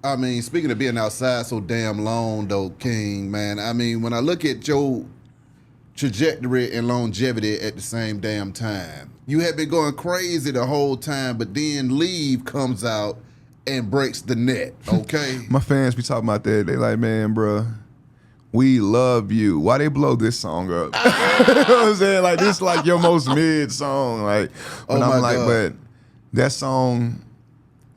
I mean, speaking of being outside so damn long, though, King, man. I mean, when I look at your trajectory and longevity at the same damn time, you had been going crazy the whole time, but then Leave comes out and breaks the net. Okay. My fans be talking about that. They like, man, bruh, we love you. Why they blow this song up? You know what I'm saying? Like, this like your most mid song. Like, but Oh I'm my like, God. but that song,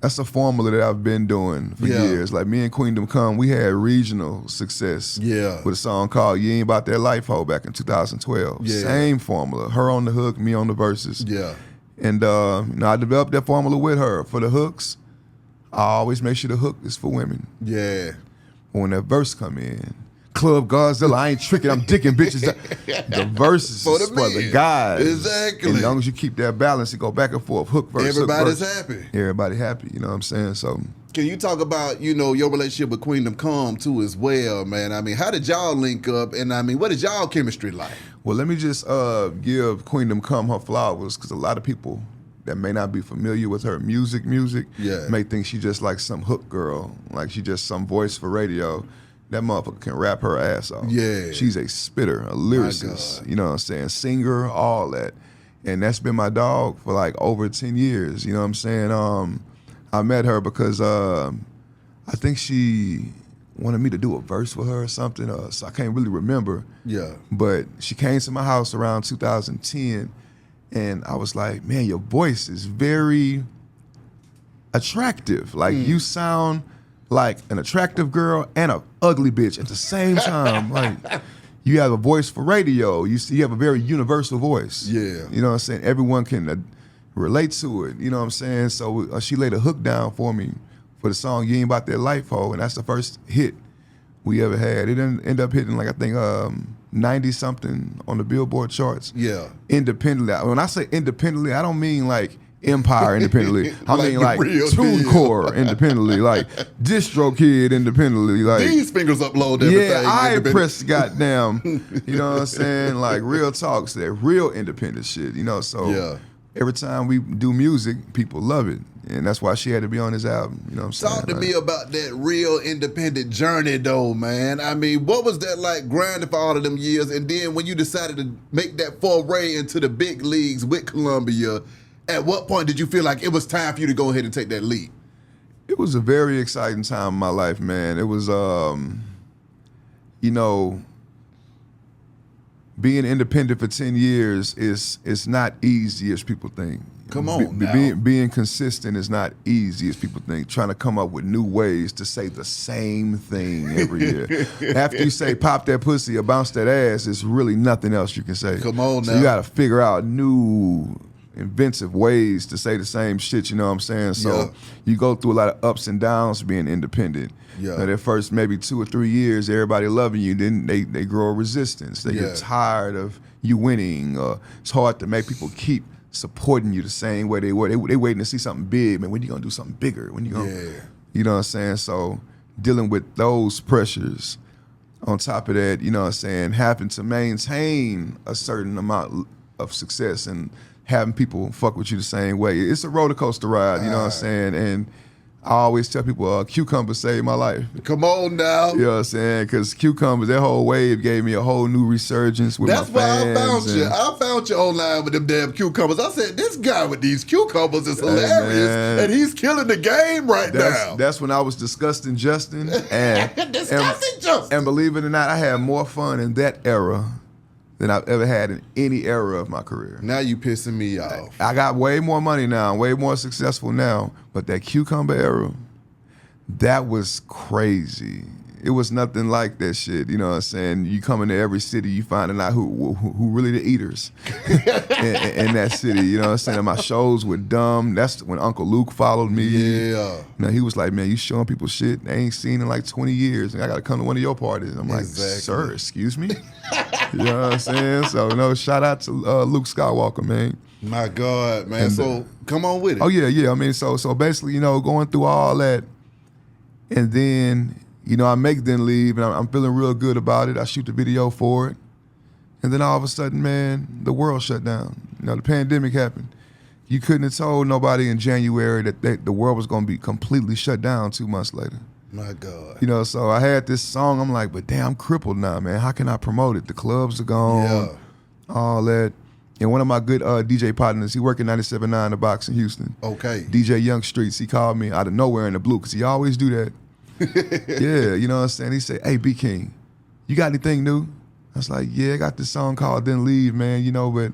that's a formula that I've been doing for Yeah. years. Like, me and Queendom Come, we had regional success Yeah. with a song called You Ain't About That Life Ho back in 2012. Yeah. Same formula. Her on the hook, me on the verses. Yeah. And I developed that formula with her. For the hooks, I always make sure the hook is for women. Yeah. When that verse come in, Club Godzilla, I ain't tricking, I'm dicking bitches. The verses For is the for the men. guys. Exactly. And as long as you keep that balance, you go back and forth, hook verse. Everybody's hook verse. happy. Everybody happy, you know what I'm saying? So Can you talk about, your relationship with Queendom Come too as well, man? I mean, how did y'all link up? And I mean, what is y'all chemistry like? well, let me just give Queendom Come her flowers, because a lot of people that may not be familiar with her music Yeah. may think she just like some hook girl, like she just some voice for radio. That motherfucker can rap her ass off. Yeah. She's a spitter, a lyricist, God. you know what I'm saying, singer, all that. And that's been my dog for like over 10 years, you know what I'm saying? I met her because I think she wanted me to do a verse for her or something, so I can't really remember. Yeah. But she came to my house around 2010, and I was like, man, your voice is very attractive. Like, you sound like an attractive girl and a ugly bitch at the same time. Like, you have a voice for radio. You have a very universal voice. Yeah. You know what I'm saying? Everyone can relate to it. You know what I'm saying? So she laid a hook down for me for the song You Ain't About That Life Ho, and that's the first hit we ever had. It didn't end up hitting like, I think, 90 something on the Billboard charts. Yeah. Independently. When I say independently, I don't mean like Empire independently. I Like mean the like real TuneCore independently, like DistroKid independently, like These fingers upload everything. yeah, I independent. press goddamn, you know what I'm saying? Like real talks, that real independent shit, you know. So Yeah. every time we do music, people love it. And that's why she had to be on this album, you know what I'm saying? Talk to Like, me about that real independent journey, though, man. I mean, what was that like grinding for all of them years? And then when you decided to make that foray into the big leagues with Columbia, at what point did you feel like it was time for you to go ahead and take that leap? It was a very exciting time in my life, man. It was, being independent for 10 years is not easy as people think. Come on now. Being consistent is not easy as people think. Trying to come up with new ways to say the same thing every year. After you say pop that pussy or bounce that ass, there's really nothing else you can say. Come on So now. you got to figure out new inventive ways to say the same shit, you know what I'm saying? So Yeah. you go through a lot of ups and downs being independent. Yeah. Now, that first maybe 2 or 3 years, everybody loving you, then they grow a resistance. They Yeah. get tired of you winning. It's hard to make people keep supporting you the same way they were. They waiting to see something big, man. When you gonna do something bigger? When you gonna, Yeah. you know what I'm saying? So dealing with those pressures, on top of that, you know what I'm saying, having to maintain a certain amount of success and having people fuck with you the same way. It's a roller coaster ride, you know what I'm saying? And I always tell people, Cucumber saved my life. Come on now. You know what I'm saying? Because Cucumbers, that whole wave gave me a whole new resurgence with That's my why fans. I found you. and- I found you online with them damn cucumbers. I said, this guy with these cucumbers is hilarious, man. and he's killing the game right now. That's when I was disgusting Justin. And, Disgusting Justin. And believe it or not, I had more fun in that era than I've ever had in any era of my career. Now you pissing me off. I got way more money now, way more successful now, but that Cucumber era, that was crazy. It was nothing like that shit, you know what I'm saying? You come into every city, you finding out who really the eaters in that city, you know what I'm saying? And my shows were dumb. That's when Uncle Luke followed me. Yeah. You know, he was like, man, you showing people shit they ain't seen in like 20 years, and I got to come to one of your parties. I'm like, Exactly. sir, excuse me? You know what I'm saying? So, shout out to Luke Skywalker, man. My God, man. And, So come on with it. Oh, yeah. I mean, so basically, going through all that, and then, I make Then Leave, and I'm feeling real good about it. I shoot the video for it. And then all of a sudden, man, the world shut down. The pandemic happened. You couldn't have told nobody in January that the world was going to be completely shut down 2 months later. My God. You know, so I had this song. I'm like, but damn, I'm crippled now, man. How can I promote it? The clubs are gone, Yeah. all that. And one of my good DJ partners, he worked at 97.9 The Box in Houston. Okay. DJ Young Streets, he called me out of nowhere in the blue, because he always do that. Yeah, you know what I'm saying? He said, hey, B King, you got anything new? I was like, yeah, I got this song called Then Leave, man, you know, but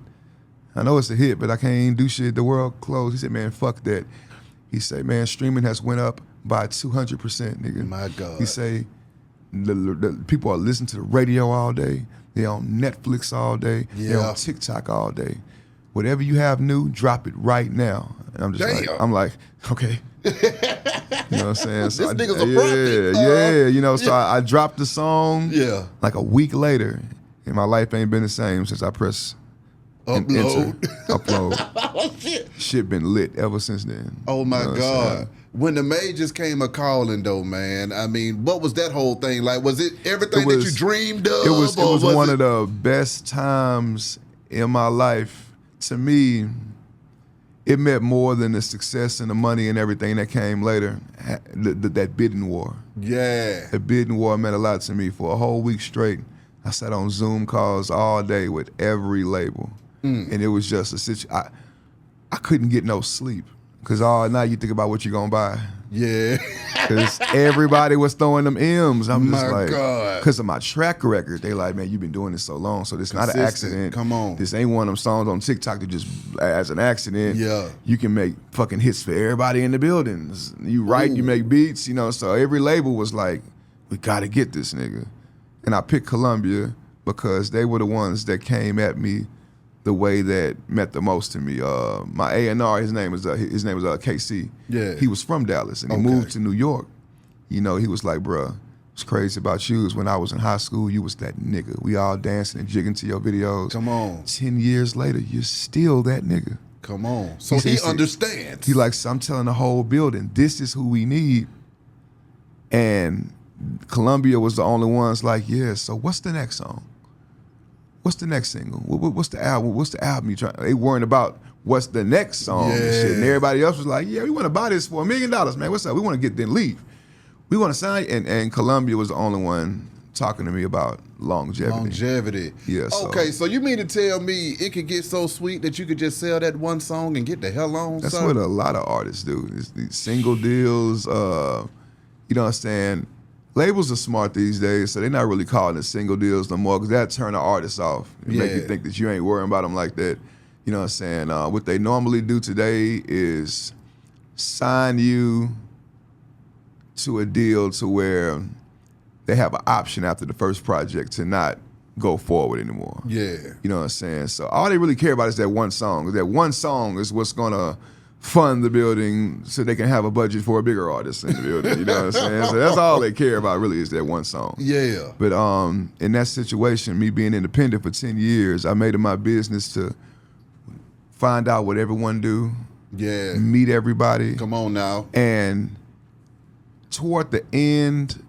I know it's a hit, but I can't do shit. The world closed. He said, man, fuck that. He said, man, streaming has went up by 200%, nigga. My God. He say, the people are listening to the radio all day. They on Netflix all day. They Yeah. on TikTok all day. Whatever you have new, drop it right now. And I'm just Damn. I'm like, okay. You know what I'm saying? So This nigga's a prophet. Yeah, you know, so I dropped the song Yeah. like a week later, and my life ain't been the same since I pressed Upload. upload. Oh, shit. Shit been lit ever since then. Oh, my You know what I'm God. saying? When the majors came a-calling, though, man, I mean, what was that whole thing? Like, was it everything that you dreamed of? It was or one of the best times in my life. To me, it meant more than the success and the money and everything that came later. That bidding war. Yeah. The bidding war meant a lot to me. For a whole week straight, I sat on Zoom calls all day with every label. And it was just a situation. I couldn't get no sleep. Because all night you think about what you're going to buy. Yeah. Because everybody was throwing them M's. I'm just My like, God. because of my track record, they like, man, you've been doing this so long, so this not an Consistent. accident. Come on. This ain't one of them songs on TikTok that just as an accident. Yeah. You can make fucking hits for everybody in the buildings. You write, you make beats, you know, so every label was like, we got to get this nigga. And I picked Columbia because they were the ones that came at me the way that meant the most to me. My A&R, his name was KC. Yeah. He was from Dallas, and he Okay. moved to New York. You know, he was like, bruh, what's crazy about you is when I was in high school, you was that nigga. We all dancing and jigging to your videos. Come on. 10 years later, you're still that nigga. Come on. So He said- he he said- understands. He like, so I'm telling the whole building, this is who we need. And Columbia was the only ones like, yeah, so what's the next song? What's the next single? What's the album? What's the album you trying? They weren't about what's the next song and shit. And Yeah. everybody else was like, yeah, we want to buy this for $1 million, man. What's up? We want to get Then Leave. We want to sign. And Columbia was the only one talking to me about longevity. Longevity. Yeah, so- Okay, so you mean to tell me it could get so sweet that you could just sell that one song and get the hell on? That's son? what a lot of artists do. It's these single deals. You know what I'm saying? Labels are smart these days, so they're not really calling it single deals no more, because that turn the artists off and make you Yeah. think that you ain't worrying about them like that. You know what I'm saying? What they normally do today is sign you to a deal to where they have an option after the first project to not go forward anymore. Yeah. You know what I'm saying? So all they really care about is that one song. That one song is what's gonna fund the building so they can have a budget for a bigger artist in the building. You know what I'm saying? So that's all they care about really is that one song. Yeah. But in that situation, me being independent for 10 years, I made it my business to find out what everyone do, Yeah. meet everybody. Come on now. And toward the end,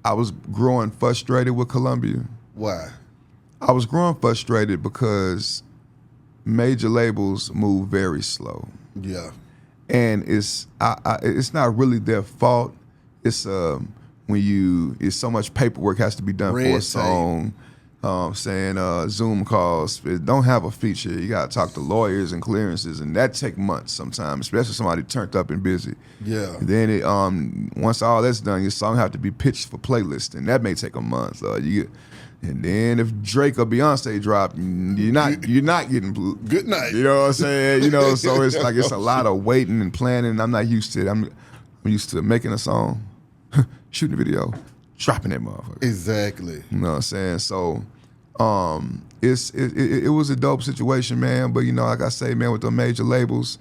I was growing frustrated with Columbia. Why? I was growing frustrated because major labels move very slow. Yeah. And it's not really their fault. It's it's so much paperwork has to be done for Red a tape. song. Saying Zoom calls, it don't have a feature. You gotta talk to lawyers and clearances, and that take months sometimes, especially somebody turned up and busy. Yeah. And then it once all that's done, your song have to be pitched for playlist, and that may take a month. And then if Drake or Beyonce drop, you're not getting Good night. You know what I'm saying? You know, so it's like it's a lot of waiting and planning. I'm not used to it. I'm used to making a song, shooting a video, dropping that motherfucker. Exactly. You know what I'm saying? So it was a dope situation, man. But you know, like I say, man, with the major labels,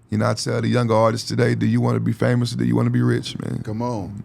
you know, I tell the younger artists today, do you want to be famous or do you want to be rich, man? Come on.